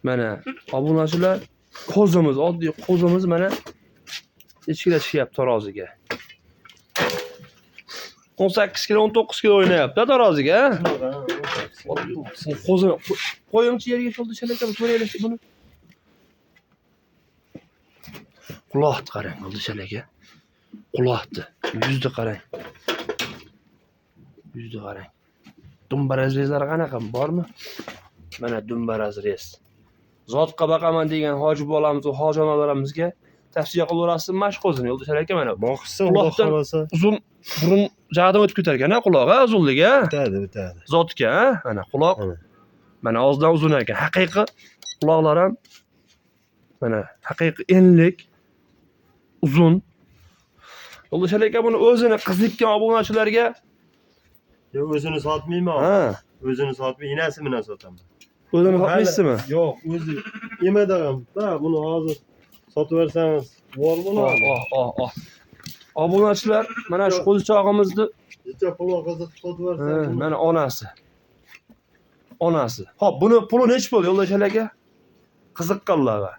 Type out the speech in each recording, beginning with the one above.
Mana obunachilar qo'zimiz, oddiy qo'zimiz mana ichkiga chiqyapti taroziga. 18 kilo, 19 kilo o'ynayapti taroziga. Qo'zi qo'yingchi yerga sho'ldi chalakam ko'raylik buni. Quloqni qarang, oldi chalaka. Quloqni, yuzni qarang. Yuzni qarang. Dumbaraz rezlari qanaqa, bormi? Mana dumbaraz rez. Zotqa baqaman degan hoji bolamiz, hoji onalarimizga tavsiya qilaverasiz mashqozini, oldi chalaka mana. Boqsin, xudo xolasa. Uzun burun jag'idan o'tib ketar ekan, quloq, uzunligi, Bitadi. Zotga, mana quloq. Mana ozdan uzun ekan. Haqiqiy quloqlar ham mana haqiqiy enlik, uzun. Oldi chalaka buni o'zini qiziqqan obunachilarga O'zini sotmayman. ha, O'zini sotmay, inasi bilan sotaman. o'zini sotmaysizmi? Yo'q, o'zi yemada ham. Buni hozir sotib bersangiz, bor bo'ladi. Obunachilar mana shu qo'zichog'imizni Necha pulga qiziq sotib bersangiz. mana onasi. Xo'p, buni puli nech bo'ldi yo'ldosh aka? Qiziqqanlarga.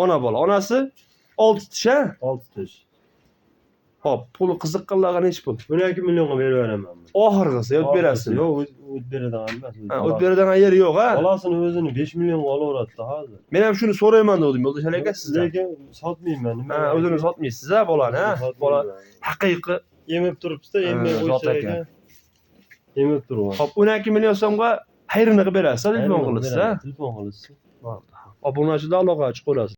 Ona bola. Onasi 6 tish, ha? 6 tish. Xo'p, puli qiziqqanlarga nech pul? 12 millionga berib beraman. Oxirgisi yo'q berasiz. Yo'q, o'z beradigan emas. Ha, o't beradigan yeri yo'q, ha? Bolasini o'zini 5 millionga olaveradi hozir. Men ham shuni so'rayman dedim yo'ldosh aka sizdan. Lekin sotmayman. Ha, o'zini sotmaysiz, ha, bolani, ha? Bola haqiqiy yemib turibdi, yemay qo'ysa ekan. Yemib turibdi. Xo'p, 12 million so'mga xayrini qilib berasiz, telefon qilasiz, ha? Telefon qilasiz. Obunachilar aloqa chiqib qo'yasiz.